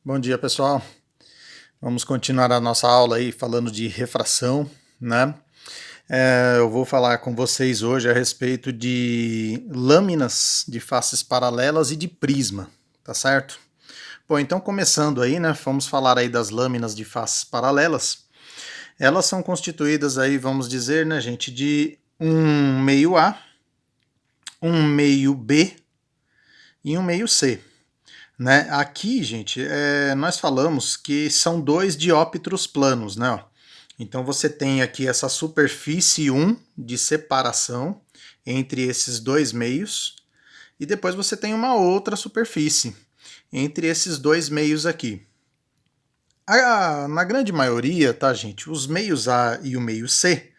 Bom dia, pessoal. Vamos continuar a nossa aula aí falando de refração, né? Eu vou falar com vocês hoje a respeito de lâminas de faces paralelas e de prisma, tá certo? Bom, então começando aí, né? Vamos falar aí das lâminas de faces paralelas. Elas são constituídas aí, vamos dizer, né, gente, de um meio A, um meio B e um meio C. Né? Aqui, gente, nós falamos que são dois dióptros planos, né? Então você tem aqui essa superfície 1 de separação entre esses dois meios, e depois você tem uma outra superfície entre esses dois meios aqui. Na grande maioria, tá, gente, os meios A e o meio C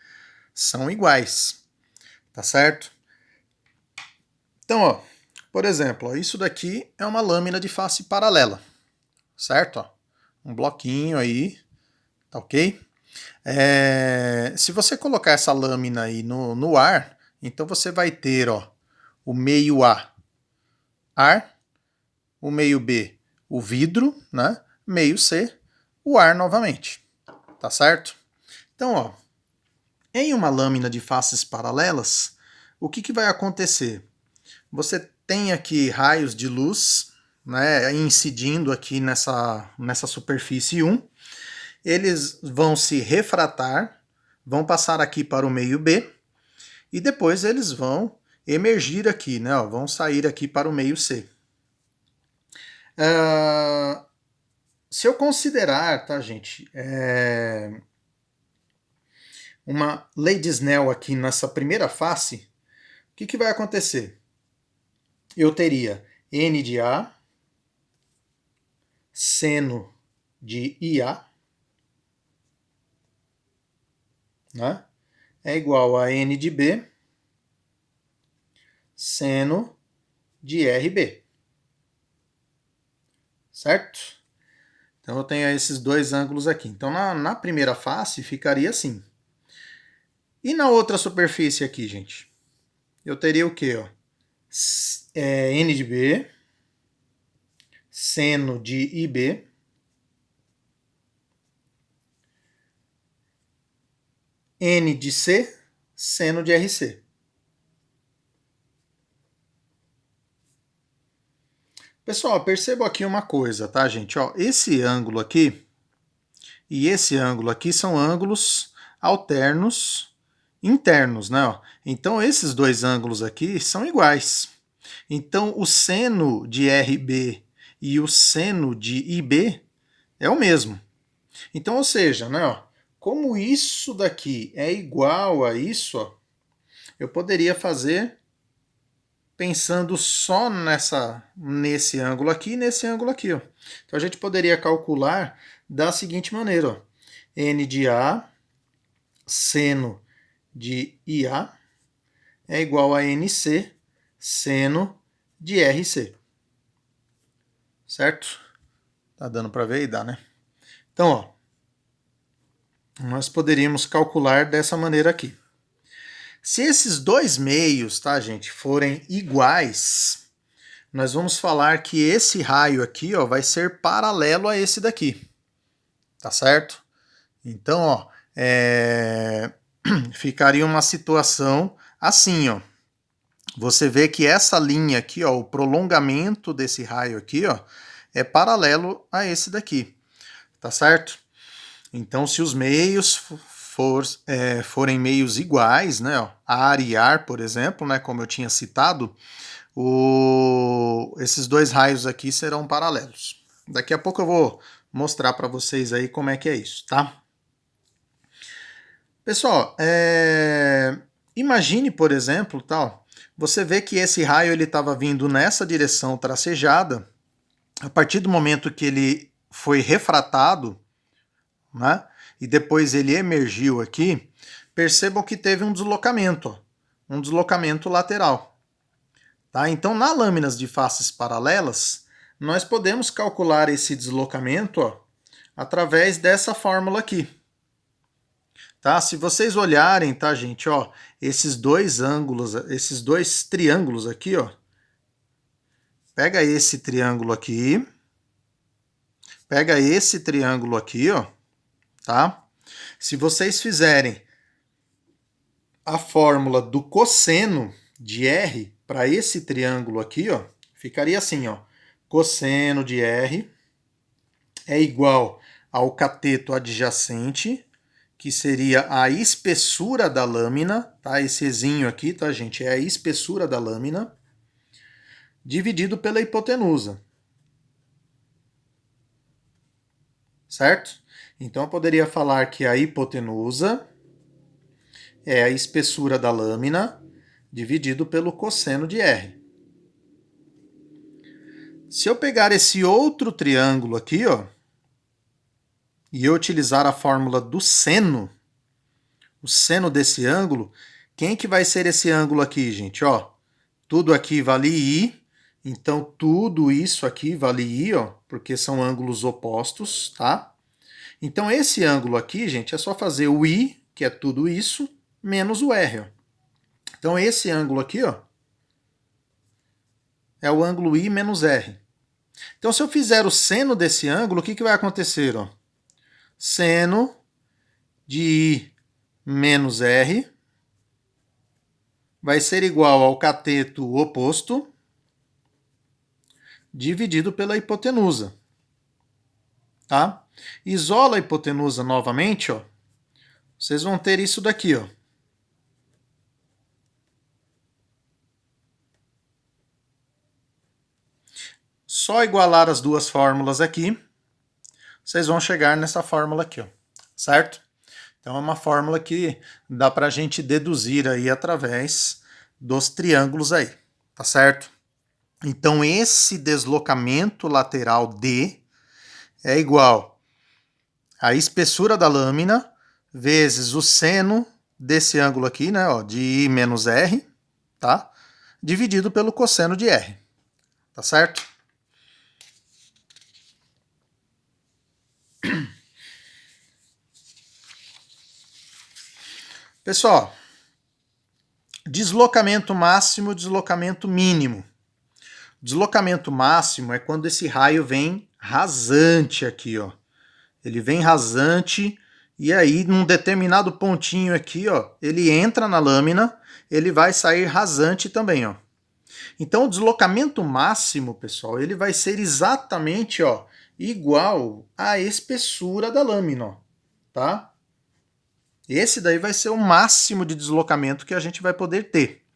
são iguais, tá certo? Então, ó, por exemplo, ó, isso daqui é uma lâmina de face paralela, certo? Ó, um bloquinho aí, tá ok? Se você colocar essa lâmina aí no ar, então você vai ter, ó, o meio A, ar, o meio B, o vidro, né? Meio C, o ar novamente, tá certo? Então, ó, em uma lâmina de faces paralelas, o que vai acontecer? Você tem aqui raios de luz, né, incidindo aqui nessa superfície 1, eles vão se refratar, vão passar aqui para o meio B, e depois eles vão emergir aqui, né, ó, vão sair aqui para o meio C. Se eu considerar, tá, gente, uma lei de Snell aqui nessa primeira face, o que vai acontecer? Eu teria N de A, seno de IA, né? É igual a N de B, seno de RB. Certo? Então eu tenho esses dois ângulos aqui. Então na primeira face ficaria assim. E na outra superfície aqui, gente? Eu teria o quê? Ó? N de B, seno de IB, N de C, seno de RC. Pessoal, perceba aqui uma coisa, tá, gente? Ó, esse ângulo aqui e esse ângulo aqui são ângulos alternos internos, né? Ó. Então esses dois ângulos aqui são iguais. Então o seno de RB e o seno de IB é o mesmo. Então, ou seja, né, ó, como isso daqui é igual a isso, ó, eu poderia fazer pensando só nesse ângulo aqui e nesse ângulo aqui. Ó. Então a gente poderia calcular da seguinte maneira: ó, N de A seno de IA é igual a NC seno de RC. Certo? Tá dando para ver e dá, né? Então, ó, nós poderíamos calcular dessa maneira aqui. Se esses dois meios, tá, gente, forem iguais, nós vamos falar que esse raio aqui, ó, vai ser paralelo a esse daqui. Tá certo? Então, ó, ficaria uma situação assim, ó. Você vê que essa linha aqui, ó, o prolongamento desse raio aqui, ó, é paralelo a esse daqui. Tá certo? Então, se os meios forem meios iguais, né, ó, ar e ar, por exemplo, né, como eu tinha citado, esses dois raios aqui serão paralelos. Daqui a pouco eu vou mostrar para vocês aí como é que é isso, tá? Pessoal, imagine, por exemplo, tal, você vê que esse raio ele estava vindo nessa direção tracejada. A partir do momento que ele foi refratado, né, e depois ele emergiu aqui, percebam que teve um deslocamento lateral. Tá? Então, nas lâminas de faces paralelas, nós podemos calcular esse deslocamento, ó, através dessa fórmula aqui. Tá? Se vocês olharem, tá, gente, ó, esses dois ângulos, esses dois triângulos aqui, ó, pega esse triângulo aqui, pega esse triângulo aqui, ó, tá? Se vocês fizerem a fórmula do cosseno de R para esse triângulo aqui, ó, ficaria assim, ó. Cosseno de R é igual ao cateto adjacente, que seria a espessura da lâmina, tá? Esse Ezinho aqui, tá, gente? É a espessura da lâmina, dividido pela hipotenusa. Certo? Então eu poderia falar que a hipotenusa é a espessura da lâmina dividido pelo cosseno de R. Se eu pegar esse outro triângulo aqui, ó, e eu utilizar a fórmula do seno, o seno desse ângulo, quem que vai ser esse ângulo aqui, gente? Ó, tudo aqui vale I, então tudo isso aqui vale I, ó, porque são ângulos opostos, tá? Então esse ângulo aqui, gente, é só fazer o I, que é tudo isso, menos o R, ó. Então esse ângulo aqui, ó, é o ângulo I menos R. Então se eu fizer o seno desse ângulo, o que vai acontecer, ó? Seno de I menos R vai ser igual ao cateto oposto dividido pela hipotenusa. Tá? Isola a hipotenusa novamente, ó. Vocês vão ter isso daqui, ó. Só igualar as duas fórmulas aqui, vocês vão chegar nessa fórmula aqui, ó. Certo? Então é uma fórmula que dá para a gente deduzir aí através dos triângulos aí, tá certo? Então esse deslocamento lateral D é igual à espessura da lâmina vezes o seno desse ângulo aqui, né, ó, de I menos R, tá? Dividido pelo cosseno de R, tá certo? Pessoal, deslocamento máximo, deslocamento mínimo. Deslocamento máximo é quando esse raio vem rasante aqui, ó. Ele vem rasante e aí num determinado pontinho aqui, ó, ele entra na lâmina, ele vai sair rasante também, ó. Então o deslocamento máximo, pessoal, ele vai ser exatamente, ó, igual à espessura da lâmina, ó, tá? Esse daí vai ser o máximo de deslocamento que a gente vai poder ter.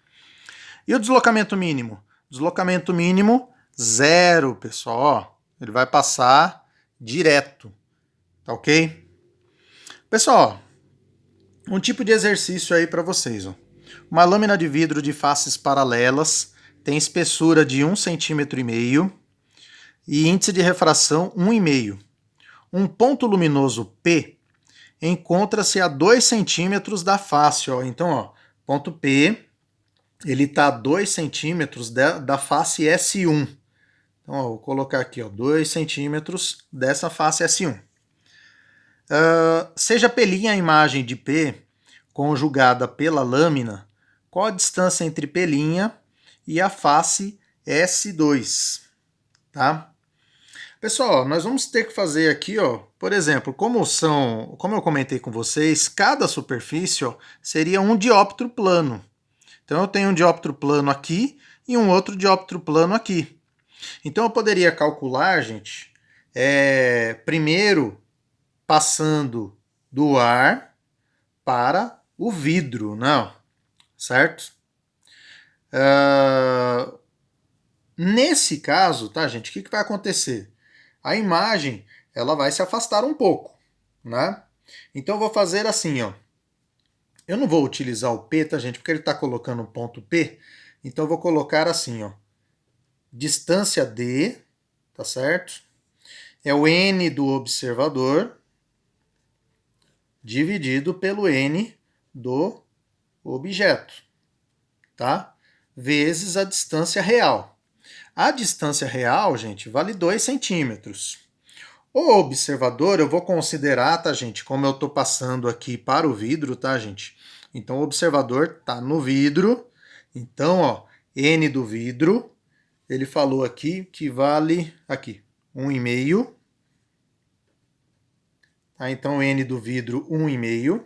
E o deslocamento mínimo? Deslocamento mínimo, zero, pessoal. Ó, ele vai passar direto, tá ok? Pessoal, um tipo de exercício aí para vocês. Ó. Uma lâmina de vidro de faces paralelas tem espessura de 1,5 cm e índice de refração 1,5. Um ponto luminoso P encontra-se a 2 centímetros da face. Ó. Então, ó, ponto P, ele está a 2 centímetros da face S1. Então, ó, vou colocar aqui, ó, 2 centímetros dessa face S1. Seja P' a imagem de P conjugada pela lâmina, qual a distância entre P' e a face S2? Tá? Pessoal, nós vamos ter que fazer aqui, ó, por exemplo, como eu comentei com vocês, cada superfície, ó, seria um dióptro plano. Então eu tenho um dióptro plano aqui e um outro dióptro plano aqui. Então eu poderia calcular, gente, primeiro passando do ar para o vidro, não? Certo? Nesse caso, tá, gente, o que vai acontecer? A imagem, ela vai se afastar um pouco, né? Então eu vou fazer assim, ó. Eu não vou utilizar o P, tá, gente, porque ele está colocando um ponto P. Então eu vou colocar assim, ó. Distância D, tá certo? É o N do observador dividido pelo N do objeto, tá? Vezes a distância real. A distância real, gente, vale 2 centímetros. O observador eu vou considerar, tá, gente, como eu estou passando aqui para o vidro, tá, gente? Então o observador está no vidro. Então, ó, N do vidro, ele falou aqui que vale aqui 1,5 Tá? Então, N do vidro, 1,5.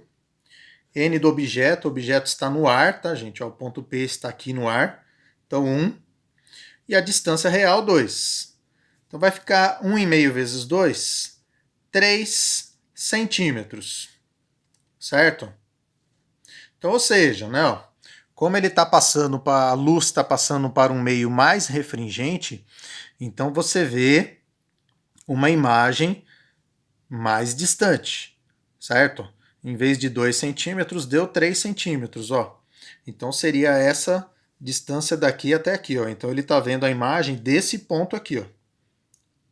N do objeto, o objeto está no ar, tá, gente? Ó, o ponto P está aqui no ar. Então, 1. E a distância real, 2. Então, vai ficar 1,5 vezes 2, 3 centímetros. Certo? Então, ou seja, né, ó, como ele está passando para a luz está passando para um meio mais refringente, então você vê uma imagem mais distante, certo? Em vez de 2 centímetros, deu 3 centímetros, ó. Então seria essa distância daqui até aqui, ó. Então ele está vendo a imagem desse ponto aqui, ó.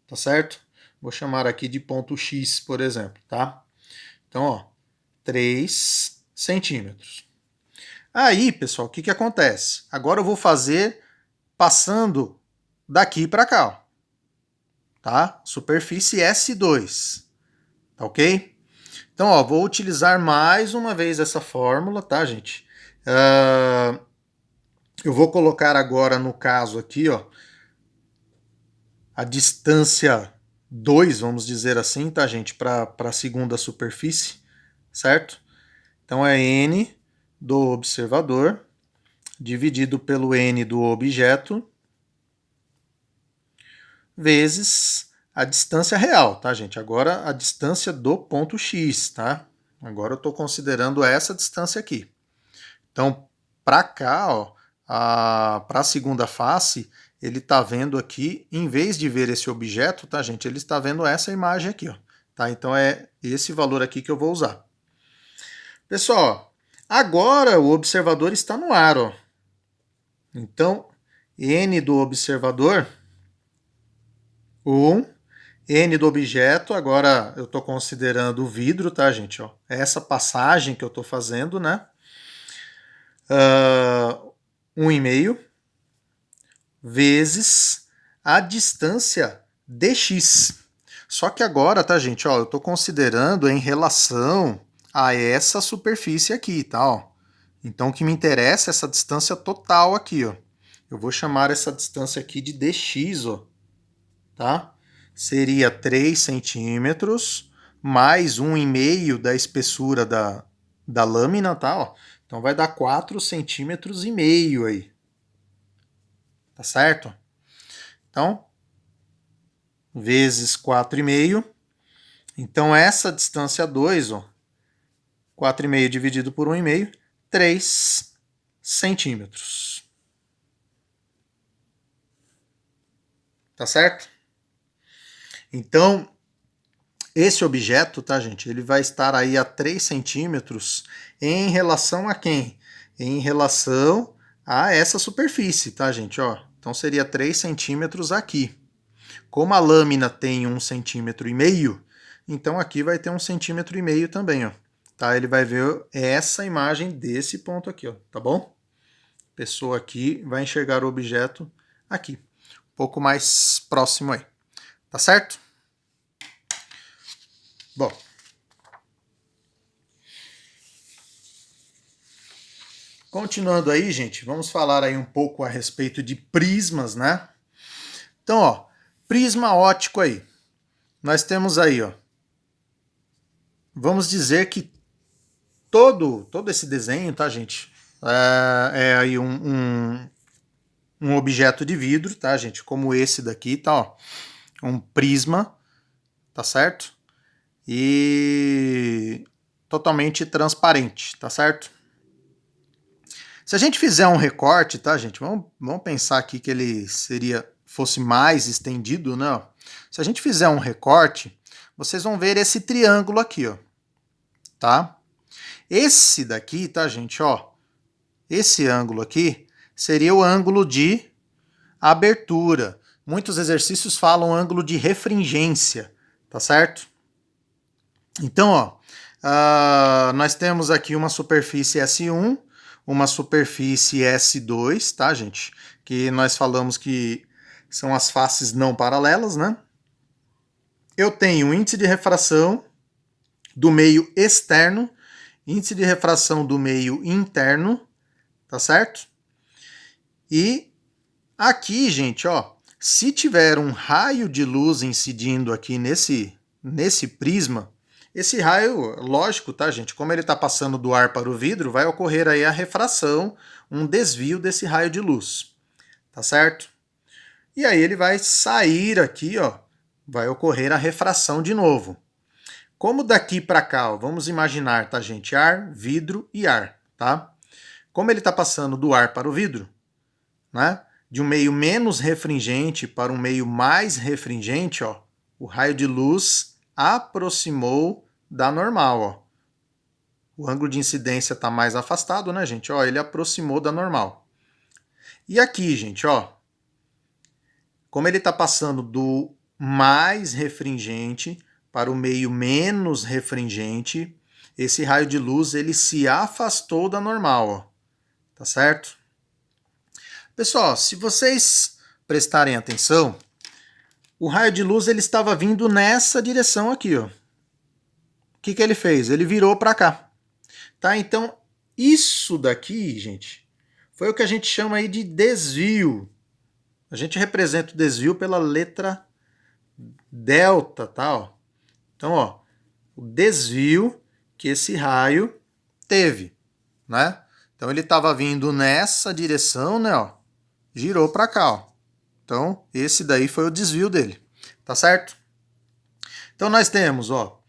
Tá certo? Vou chamar aqui de ponto X, por exemplo, tá? Então, ó, 3 centímetros. Aí, pessoal, o que acontece? Agora eu vou fazer passando daqui para cá, ó. Tá? Superfície S2, tá ok? Então, ó, vou utilizar mais uma vez essa fórmula, tá, gente? Eu vou colocar agora, no caso aqui, ó, a distância 2, vamos dizer assim, tá, gente? Para a segunda superfície, certo? Então, é N do observador dividido pelo N do objeto vezes a distância real, tá, gente? Agora a distância do ponto X, tá? Agora eu estou considerando essa distância aqui. Então, para cá, ó, para a segunda face, ele está vendo aqui, em vez de ver esse objeto, tá, gente? Ele está vendo essa imagem aqui, ó. Tá? Então é esse valor aqui que eu vou usar. Pessoal, agora o observador está no ar, ó. Então, N do observador, 1, N do objeto, agora eu estou considerando o vidro, tá, gente? Ó, essa passagem que eu estou fazendo, né? 1,5 vezes a distância dx. Só que agora, tá, gente? Ó, eu estou considerando em relação a essa superfície aqui, tá? Ó. Então, o que me interessa é essa distância total aqui, ó. Eu vou chamar essa distância aqui de dx, ó. Tá? Seria 3 centímetros mais 1,5 da espessura da lâmina, tá? Ó. Então vai dar 4 centímetros e meio aí. Tá certo? Então, vezes 4,5. Então essa distância 2, ó, 4,5 dividido por 1,5, 3 centímetros. Tá certo? Então, esse objeto, tá, gente, ele vai estar aí a 3 centímetros em relação a quem? Em relação a essa superfície, tá, gente? Ó, então seria 3 centímetros aqui. Como a lâmina tem 1,5 centímetro, então aqui vai ter 1,5 centímetro também, ó. Tá? Ele vai ver essa imagem desse ponto aqui, ó, tá bom? A pessoa aqui vai enxergar o objeto aqui, um pouco mais próximo aí. Tá certo? Bom, continuando aí, gente, vamos falar aí um pouco a respeito de prismas, né? Então, ó, prisma óptico aí. Nós temos aí, ó, vamos dizer que todo esse desenho, tá, gente? É aí um objeto de vidro, tá, gente? Como esse daqui, tá, ó. Um prisma, tá certo? E totalmente transparente, tá certo? Se a gente fizer um recorte, tá, gente? Vamos pensar aqui que ele fosse mais estendido, né? Se a gente fizer um recorte, vocês vão ver esse triângulo aqui, ó. Tá? Esse daqui, tá, gente, ó. Esse ângulo aqui seria o ângulo de abertura. Muitos exercícios falam ângulo de refringência, tá certo? Então, ó, nós temos aqui uma superfície S1, uma superfície S2, tá, gente? Que nós falamos que são as faces não paralelas, né? Eu tenho um índice de refração do meio externo, índice de refração do meio interno, tá certo? E aqui, gente, ó, se tiver um raio de luz incidindo aqui nesse prisma, Esse raio, lógico, tá, gente? Como ele está passando do ar para o vidro, vai ocorrer aí a refração, um desvio desse raio de luz, tá certo? E aí ele vai sair aqui, ó, vai ocorrer a refração de novo. Como daqui para cá, ó, vamos imaginar, tá, gente? Ar, vidro e ar, tá? Como ele está passando do ar para o vidro, né? De um meio menos refringente para um meio mais refringente, ó, o raio de luz aproximou da normal, ó. O ângulo de incidência está mais afastado, né, gente? Ó, ele aproximou da normal. E aqui, gente, ó, como ele está passando do mais refringente para o meio menos refringente, esse raio de luz ele se afastou da normal, ó. Tá certo? Pessoal, se vocês prestarem atenção, o raio de luz ele estava vindo nessa direção aqui, ó. O que ele fez? Ele virou para cá. Tá? Então, isso daqui, gente, foi o que a gente chama aí de desvio. A gente representa o desvio pela letra delta, tá? Ó. Então, ó, o desvio que esse raio teve, né? Então ele estava vindo nessa direção, né? Ó, girou para cá, ó. Então esse daí foi o desvio dele, tá certo? Então nós temos, ó,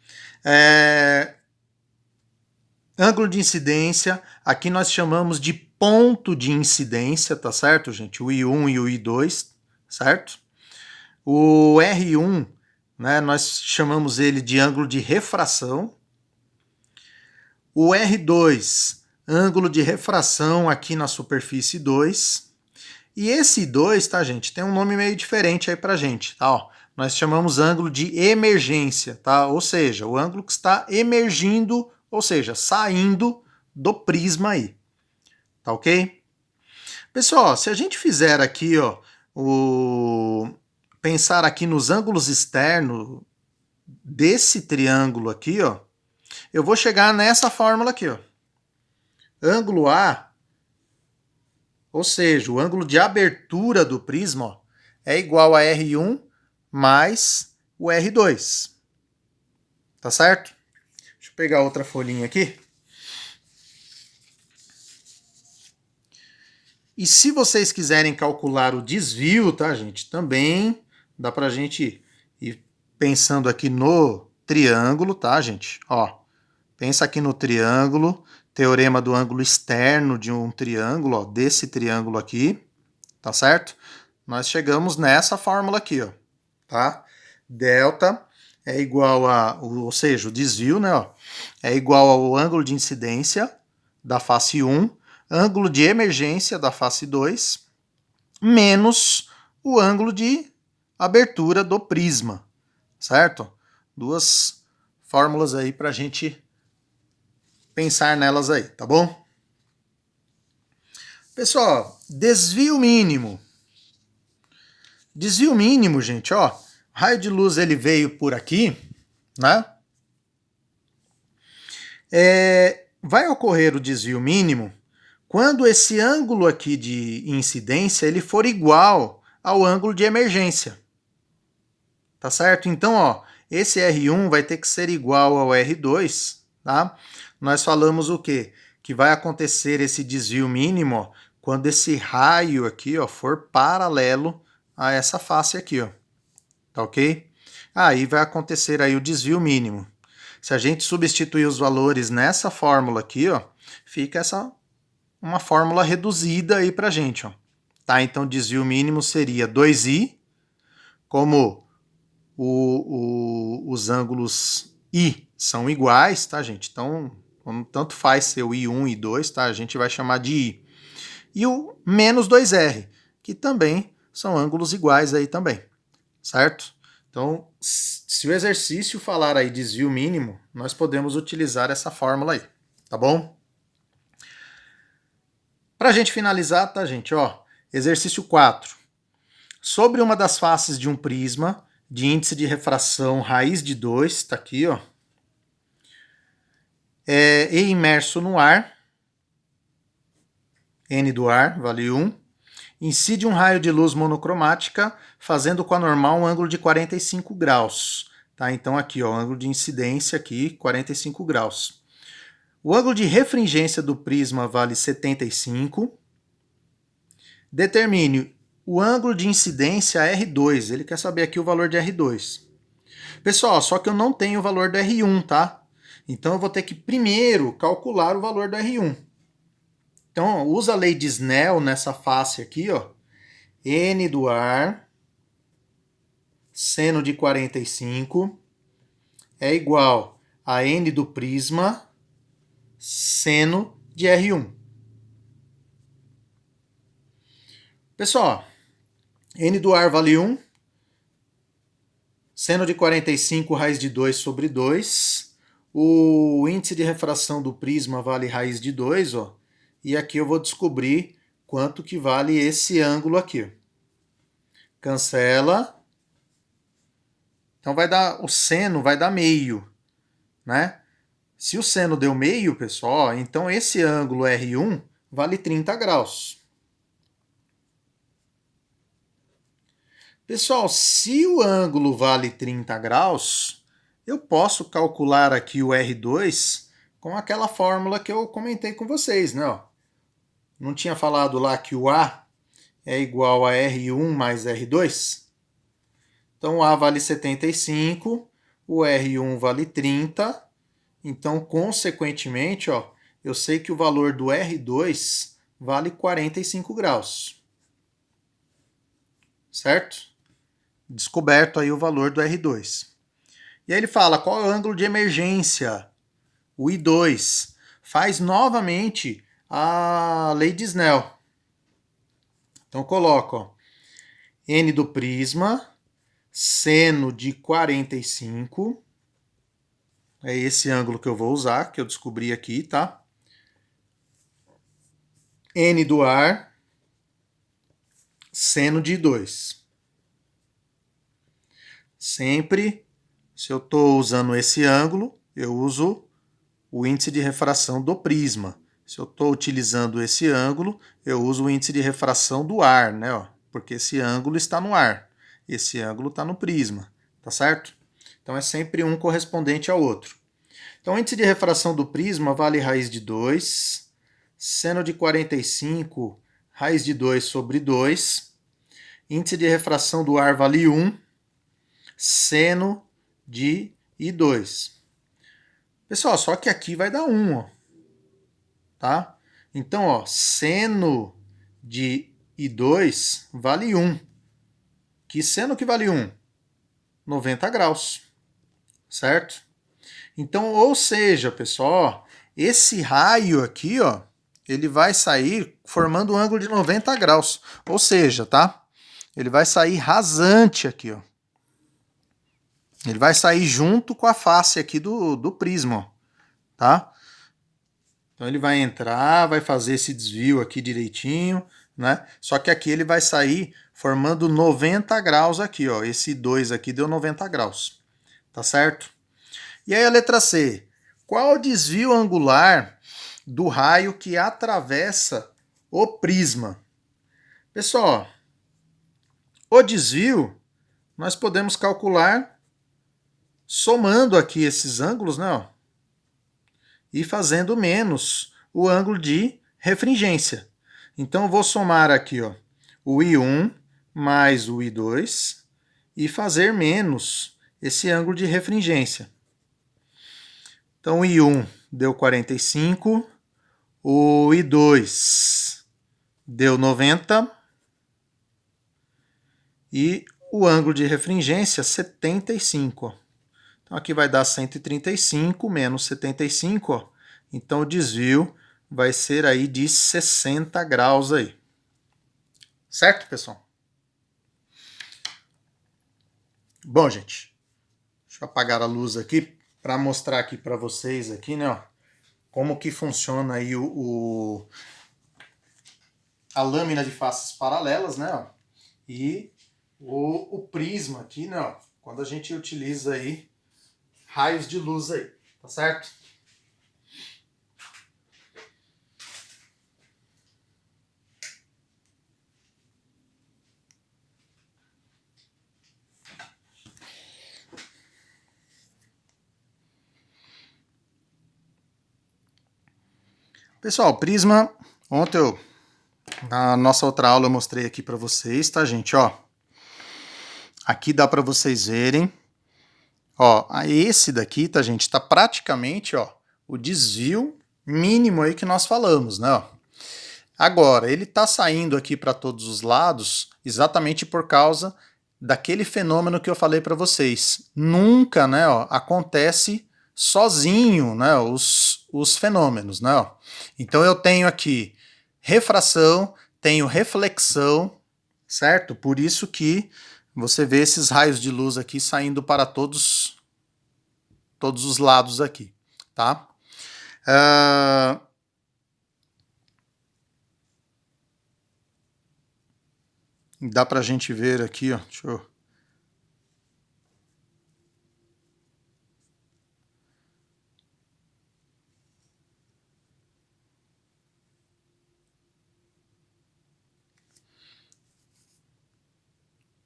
ângulo de incidência. Aqui nós chamamos de ponto de incidência, tá certo, gente? O I1 e o I2, certo? O R1, né, nós chamamos ele de ângulo de refração. O R2, ângulo de refração aqui na superfície 2. E esse 2, tá, gente, tem um nome meio diferente aí pra gente, tá? Ó, nós chamamos ângulo de emergência, tá? Ou seja, o ângulo que está emergindo, ou seja, saindo do prisma aí. Tá ok? Pessoal, se a gente fizer aqui, ó, pensar aqui nos ângulos externos desse triângulo aqui, ó, eu vou chegar nessa fórmula aqui, ó. Ângulo A, ou seja, o ângulo de abertura do prisma, ó, é igual a R1 mais o R2. Tá certo? Deixa eu pegar outra folhinha aqui. E se vocês quiserem calcular o desvio, tá, gente? Também dá pra gente ir pensando aqui no triângulo, tá, gente? Ó, pensa aqui no triângulo, teorema do ângulo externo de um triângulo, ó, desse triângulo aqui, tá certo? Nós chegamos nessa fórmula aqui, ó, tá? Delta é igual a, ou seja, o desvio, né, ó, é igual ao ângulo de incidência da face 1, ângulo de emergência da face 2, menos o ângulo de abertura do prisma, certo? Duas fórmulas aí para a gente pensar nelas aí, tá bom? Pessoal, desvio mínimo. Desvio mínimo, gente, ó, raio de luz ele veio por aqui, né? Vai ocorrer o desvio mínimo quando esse ângulo aqui de incidência ele for igual ao ângulo de emergência. Tá certo? Então, ó, esse R1 vai ter que ser igual ao R2, tá? Nós falamos o quê? Que vai acontecer esse desvio mínimo, ó, quando esse raio aqui, ó, for paralelo a essa face aqui, ó. Tá ok? Aí vai acontecer aí o desvio mínimo. Se a gente substituir os valores nessa fórmula aqui, ó, fica uma fórmula reduzida aí pra gente, ó. Tá? Então, desvio mínimo seria 2i, como os ângulos I são iguais, tá, gente? Então, tanto faz ser o I1 e I2, tá? A gente vai chamar de I. E o menos 2R, que também são ângulos iguais aí também, certo? Então, se o exercício falar aí desvio mínimo, nós podemos utilizar essa fórmula aí, tá bom? Para a gente finalizar, tá, gente? Ó, exercício 4. Sobre uma das faces de um prisma de índice de refração raiz de 2, tá aqui, ó, e imerso no ar, N do ar, vale 1, incide um raio de luz monocromática, fazendo com a normal um ângulo de 45 graus. Tá? Então aqui, ó, o ângulo de incidência aqui, 45 graus. O ângulo de refringência do prisma vale 75. Determine o ângulo de incidência R2. Ele quer saber aqui o valor de R2. Pessoal, só que eu não tenho o valor do R1, tá? Então eu vou ter que primeiro calcular o valor do R1. Então, ó, usa a lei de Snell nessa face aqui, ó. N do ar, seno de 45, é igual a N do prisma, seno de R1. Pessoal, N do ar vale 1, seno de 45 raiz de 2 sobre 2, o índice de refração do prisma vale raiz de 2, ó, e aqui eu vou descobrir quanto que vale esse ângulo aqui. Cancela. Então vai dar, o seno vai dar meio, né? Se o seno deu meio, pessoal, então esse ângulo R1 vale 30 graus. Pessoal, se o ângulo vale 30 graus, eu posso calcular aqui o R2 com aquela fórmula que eu comentei com vocês, né? Não tinha falado lá que o A é igual a R1 mais R2? Então o A vale 75, o R1 vale 30, então consequentemente, ó, eu sei que o valor do R2 vale 45 graus. Certo? Descoberto aí o valor do R2. E aí ele fala, qual é o ângulo de emergência? O I2. Faz novamente a lei de Snell. Então coloco, ó, N do prisma, seno de 45. É esse ângulo que eu vou usar, que eu descobri aqui, tá? N do ar, seno de 2. Sempre, se eu estou usando esse ângulo, eu uso o índice de refração do prisma. Se eu estou utilizando esse ângulo, eu uso o índice de refração do ar, né? Ó, porque esse ângulo está no ar, esse ângulo está no prisma, tá certo? Então é sempre um correspondente ao outro. Então o índice de refração do prisma vale raiz de 2, seno de 45, raiz de 2 sobre 2. Índice de refração do ar vale 1, seno de I2. Pessoal, só que aqui vai dar 1, ó. Tá? Então, ó, seno de I2 vale 1. Que seno que vale 1? 90 graus. Certo? Então, ou seja, pessoal, ó, esse raio aqui, ó, ele vai sair formando um ângulo de 90 graus. Ou seja, tá? Ele vai sair rasante aqui, ó. Ele vai sair junto com a face aqui do prisma, ó, tá? Então ele vai entrar, vai fazer esse desvio aqui direitinho, né? Só que aqui ele vai sair formando 90 graus aqui, ó. Esse 2 aqui deu 90 graus, tá certo? E aí a letra C. Qual o desvio angular do raio que atravessa o prisma? Pessoal, o desvio nós podemos calcular somando aqui esses ângulos, né? Ó, e fazendo menos o ângulo de refringência. Então eu vou somar aqui, ó, o I1 mais o I2 e fazer menos esse ângulo de refringência. Então o I1 deu 45, o I2 deu 90 e o ângulo de refringência 75. Ó. Então aqui vai dar 135 menos 75, ó. Então o desvio vai ser aí de 60 graus aí. Certo, pessoal? Bom, gente, deixa eu apagar a luz aqui para mostrar aqui para vocês aqui, né, ó, como que funciona aí a lâmina de faces paralelas, né, ó, e o prisma aqui, né, ó, quando a gente utiliza aí raios de luz aí, tá certo? Pessoal, prisma, ontem na nossa outra aula eu mostrei aqui para vocês, tá, gente? Ó, aqui dá para vocês verem. Ó, esse daqui, tá, gente? Tá praticamente, ó, o desvio mínimo aí que nós falamos, né? Ó. Agora, ele tá saindo aqui para todos os lados exatamente por causa daquele fenômeno que eu falei para vocês. Nunca, né, ó, acontece sozinho, né, os fenômenos, né? Ó. Então eu tenho aqui refração, tenho reflexão, certo? Por isso que você vê esses raios de luz aqui saindo para todos os lados aqui, tá? Dá pra gente ver aqui, ó. Deixa eu...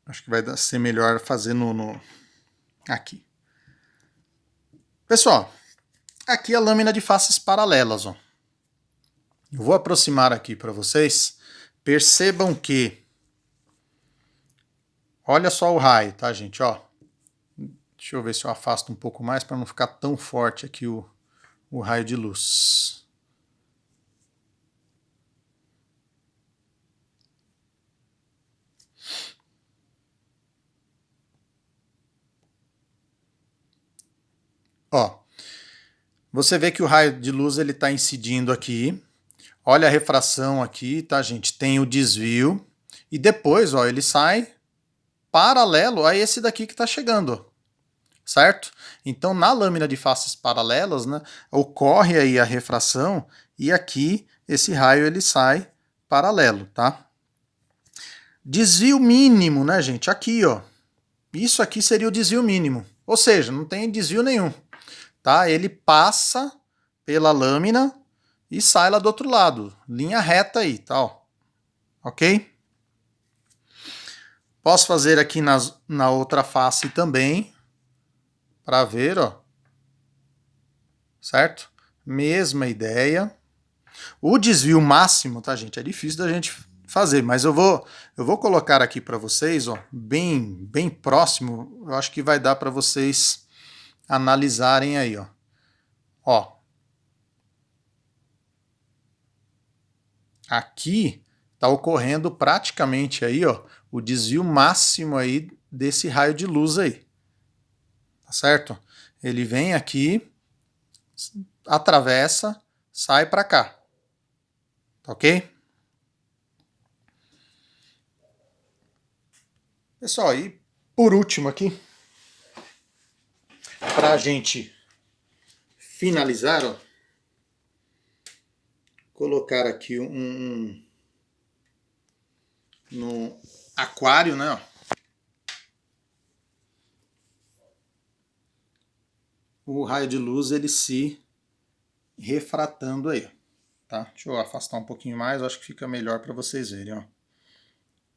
Acho que vai ser melhor fazer aqui. Pessoal, aqui a lâmina de faces paralelas, ó. Eu vou aproximar aqui para vocês. Percebam que... Olha só o raio, tá, gente? Ó. Deixa eu ver se eu afasto um pouco mais para não ficar tão forte aqui o raio de luz. Ó, você vê que o raio de luz ele está incidindo aqui. Olha a refração aqui, tá, gente? Tem o desvio. E depois, ó, ele sai paralelo a esse daqui que está chegando, ó. Certo? Então, na lâmina de faces paralelas, né, ocorre aí a refração e aqui esse raio ele sai paralelo, tá? Desvio mínimo, né, gente? Aqui, ó. Isso aqui seria o desvio mínimo. Ou seja, não tem desvio nenhum, tá? Ele passa pela lâmina e sai lá do outro lado. Linha reta aí, tá? Ó. Ok? Posso fazer aqui na outra face também, para ver, ó. Certo? Mesma ideia. O desvio máximo, tá, gente? É difícil da gente fazer, mas eu vou colocar aqui para vocês, ó, bem próximo. Eu acho que vai dar para vocês analisarem aí, ó. Ó. Aqui tá ocorrendo praticamente aí, ó, o desvio máximo aí desse raio de luz aí. Tá certo? Ele vem aqui, atravessa, sai para cá. Tá ok? Pessoal, e por último aqui, para a gente finalizar, ó, colocar aqui no aquário, né? Ó. O raio de luz ele se refratando aí, tá? Deixa eu afastar um pouquinho mais, acho que fica melhor para vocês verem, ó.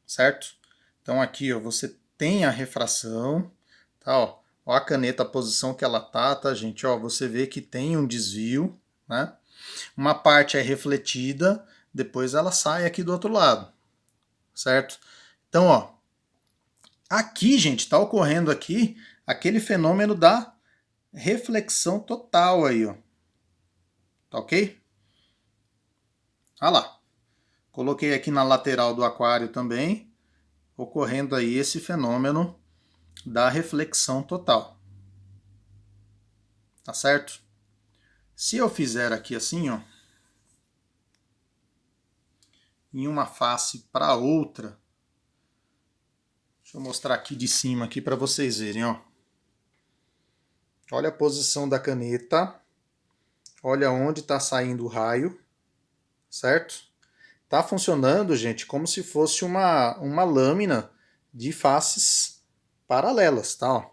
Certo? Então aqui, ó, você tem a refração, tá? Ó a caneta, a posição que ela tá, gente? Ó, você vê que tem um desvio, né? Uma parte é refletida, depois ela sai aqui do outro lado, certo? Então, ó, aqui, gente, tá ocorrendo aqui aquele fenômeno da reflexão total aí, ó. Tá ok? Olha lá. Coloquei aqui na lateral do aquário também, ocorrendo aí esse fenômeno da reflexão total. Tá certo? Se eu fizer aqui assim, ó, em uma face para outra, deixa eu mostrar aqui de cima aqui para vocês verem, ó. Olha a posição da caneta, olha onde está saindo o raio, certo? Tá funcionando, gente, como se fosse uma lâmina de faces paralelas, tá? Ó.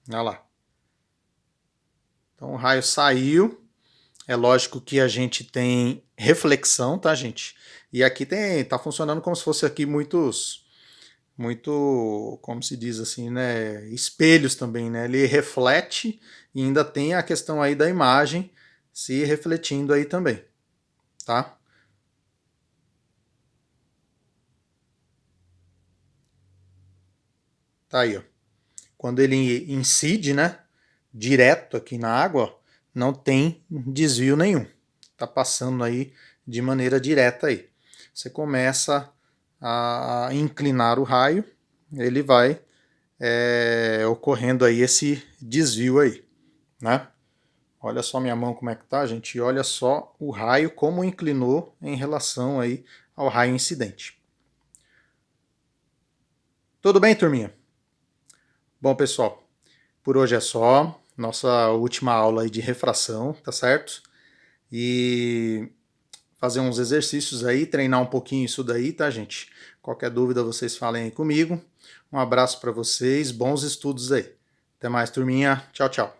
Olha lá. Então o raio saiu. É lógico que a gente tem reflexão, tá, gente? E aqui tá funcionando como se fosse aqui como se diz assim, né? Espelhos também, né? Ele reflete e ainda tem a questão aí da imagem se refletindo aí também, tá? Tá aí, ó. Quando ele incide, né, direto aqui na água, ó, não tem desvio nenhum. Tá passando aí de maneira direta aí. Você começa a inclinar o raio, ele vai ocorrendo aí esse desvio aí, né? Olha só minha mão como é que tá, gente. Olha só o raio como inclinou em relação aí ao raio incidente. Tudo bem, turminha? Bom, pessoal, por hoje é só. Nossa última aula aí de refração, tá certo? E fazer uns exercícios aí, treinar um pouquinho isso daí, tá, gente? Qualquer dúvida vocês falem aí comigo. Um abraço para vocês, bons estudos aí. Até mais, turminha. Tchau, tchau.